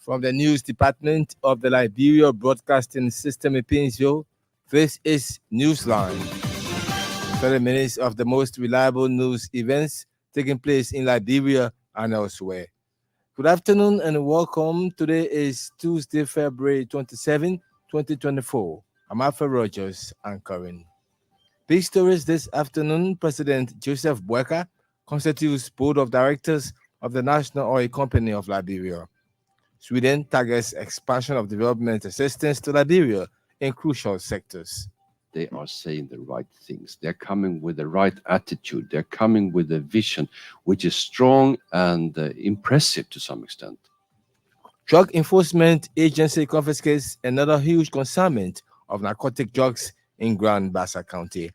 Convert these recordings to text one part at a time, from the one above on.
From the news department of the Liberia Broadcasting System in Pinzo, this is Newsline. 30 minutes of the most reliable news events taking place in Liberia and elsewhere. Good afternoon and welcome. Today is Tuesday, February 27, 2024. I'm Alpha Rogers anchoring. Big stories this afternoon. President Joseph Boakai constitutes board of directors of the National Oil Company of Liberia. Sweden targets expansion of development assistance to Liberia in crucial sectors. They are saying the right things. They're coming with the right attitude. They're coming with a vision which is strong and impressive to some extent. Drug Enforcement Agency confiscates another huge consignment of narcotic drugs in Grand Bassa County.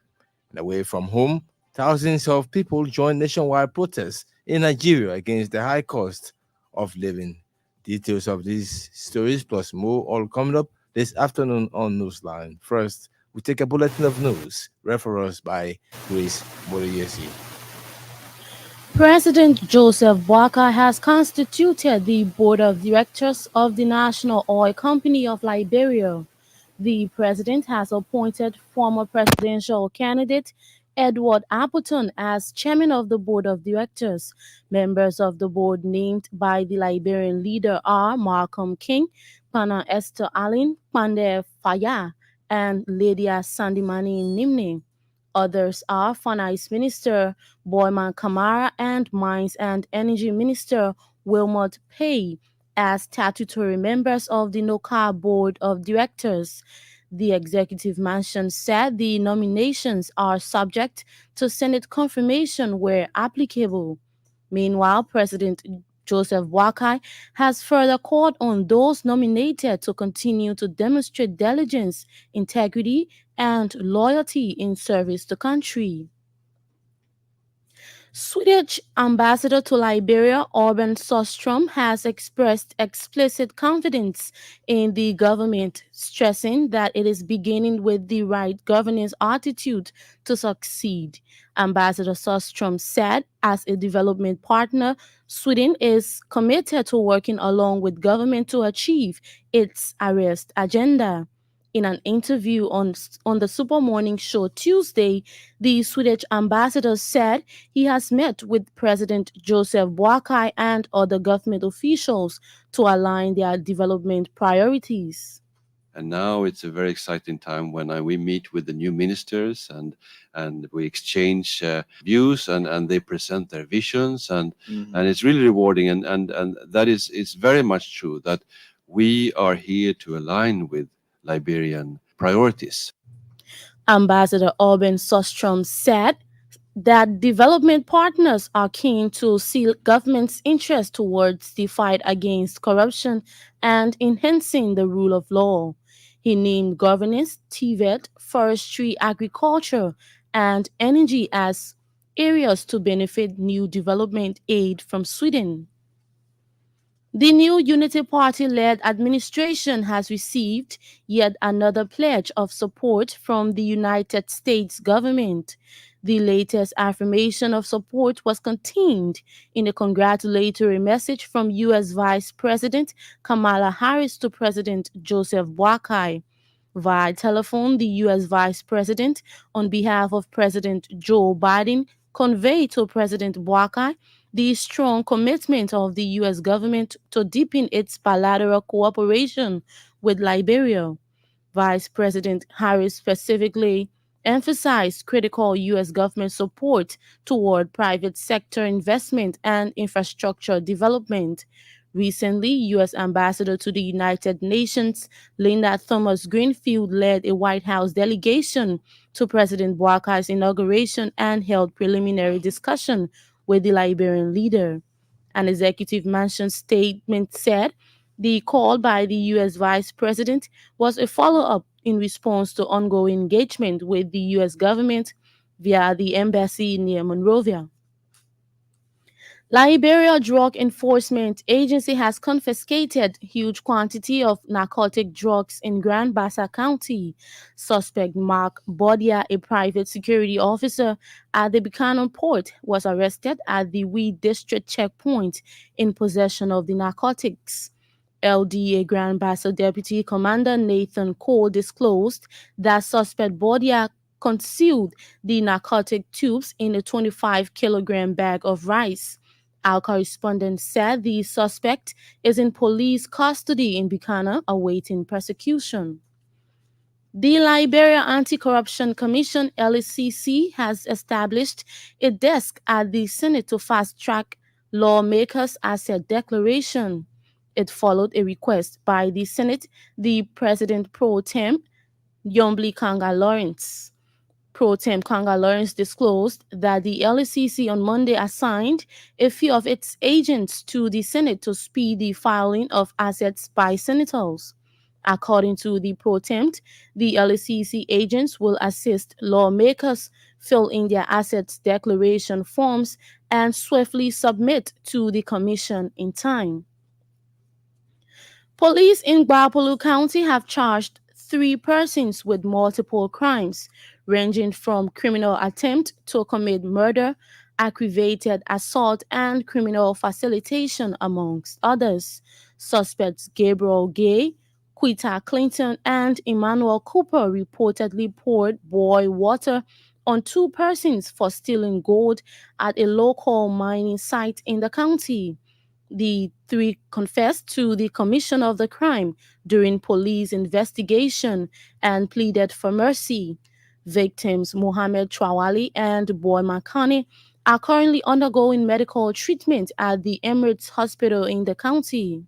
And away from home, thousands of people join nationwide protests in Nigeria against the high cost of living. Details of these stories plus more all coming up this afternoon on Newsline. First, we take a bulletin of news referred us by Grace Moriyesi. President Joseph Boakai has constituted the board of directors of the National Oil Company of Liberia. The president has appointed former presidential candidate Edward Appleton as chairman of the board of directors. Members of the board named by the Liberian leader are Malcolm King, Pana Esther Allen, Pande Faya, and Lydia Sandimani Nimne. Others are Finance Minister Boyman Kamara and Mines and Energy Minister Wilmot Pay as statutory members of the NOCA Board of Directors. The executive mansion said the nominations are subject to Senate confirmation where applicable. Meanwhile, President Joseph Boakai has further called on those nominated to continue to demonstrate diligence, integrity, and loyalty in service to country. Swedish ambassador to Liberia, Orban Sostrom, has expressed explicit confidence in the government, stressing that it is beginning with the right governance attitude to succeed. Ambassador Sostrom said, as a development partner, Sweden is committed to working along with government to achieve its arrest agenda. In an interview on the Super Morning Show Tuesday, the Swedish ambassador said he has met with President Joseph Boakai and other government officials to align their development priorities. And now it's a very exciting time when we meet with the new ministers and we exchange views and they present their visions and it's really rewarding and that is very much true that we are here to align with Liberian priorities. Ambassador Orban Sostrom said that development partners are keen to see government's interest towards the fight against corruption and enhancing the rule of law. He named governance, TVET, forestry, agriculture, and energy as areas to benefit new development aid from Sweden. The new Unity Party-led administration has received yet another pledge of support from the United States government. The latest affirmation of support was contained in a congratulatory message from U.S. Vice President Kamala Harris to President Joseph Boakai. Via telephone, the U.S. Vice President, on behalf of President Joe Biden, conveyed to President Boakai the strong commitment of the U.S. government to deepen its bilateral cooperation with Liberia. Vice President Harris specifically emphasized critical U.S. government support toward private sector investment and infrastructure development. Recently, U.S. Ambassador to the United Nations Linda Thomas-Greenfield led a White House delegation to President Boakai's inauguration and held preliminary discussion with the Liberian leader. An executive mansion statement said the call by the U.S. Vice President was a follow-up in response to ongoing engagement with the U.S. government via the embassy near Monrovia. Liberia Drug Enforcement Agency has confiscated huge quantity of narcotic drugs in Grand Bassa County. Suspect Mark Bodia, a private security officer at the Buchanan port, was arrested at the Weed District checkpoint in possession of the narcotics. LDA Grand Bassa Deputy Commander Nathan Cole disclosed that suspect Bodia concealed the narcotic tubes in a 25-kilogram bag of rice. Our correspondent said the suspect is in police custody in Buchanan awaiting prosecution. The Liberia Anti-Corruption Commission (LACC) has established a desk at the Senate to fast-track lawmakers' asset declaration. It followed a request by the Senate, the President pro tem, Yombli Kanga Lawrence. Pro Tem Kanga Lawrence disclosed that the LACC on Monday assigned a few of its agents to the Senate to speed the filing of assets by senators. According to the Pro Tem, the LACC agents will assist lawmakers fill in their assets declaration forms and swiftly submit to the commission in time. Police in Guapulu County have charged 3 persons with multiple crimes, ranging from criminal attempt to commit murder, aggravated assault, and criminal facilitation, amongst others. Suspects Gabriel Gay, Quita Clinton, and Emmanuel Cooper reportedly poured boil water on 2 persons for stealing gold at a local mining site in the county. The 3 confessed to the commission of the crime during police investigation and pleaded for mercy. Victims Mohamed Trawali and Boy Makani are currently undergoing medical treatment at the Emirates Hospital in the county.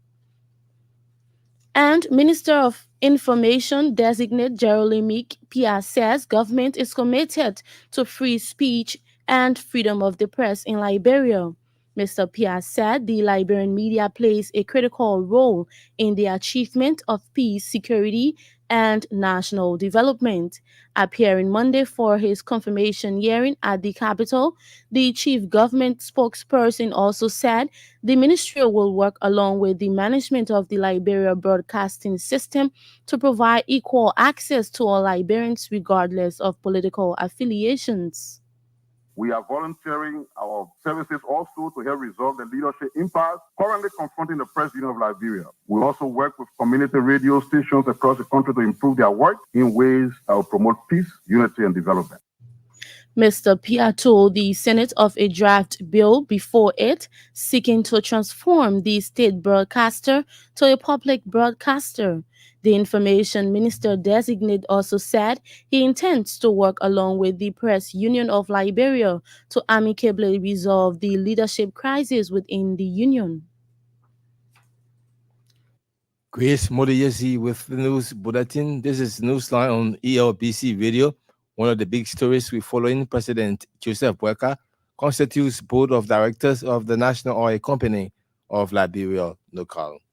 And Minister of Information designate Jeremy Pia says government is committed to free speech and freedom of the press in Liberia. Mr. Pia said the Liberian media plays a critical role in the achievement of peace, security, and national development. Appearing Monday for his confirmation hearing at the capital, the chief government spokesperson also said the ministry will work along with the management of the Liberia broadcasting system to provide equal access to all Liberians regardless of political affiliations. We are volunteering our services also to help resolve the leadership impasse currently confronting the Press Union of Liberia. We also work with community radio stations across the country to improve their work in ways that will promote peace, unity, and development. Mr. Pia told the Senate of a draft bill before it seeking to transform the state broadcaster to a public broadcaster. The information minister designate also said he intends to work along with the Press Union of Liberia to amicably resolve the leadership crisis within the union. Grace Modeyesi with the news bulletin. This is Newsline on ELBC Radio. One of the big stories we following President Joseph Boakai constitutes board of directors of the National Oil Company of Liberia, NOCAL.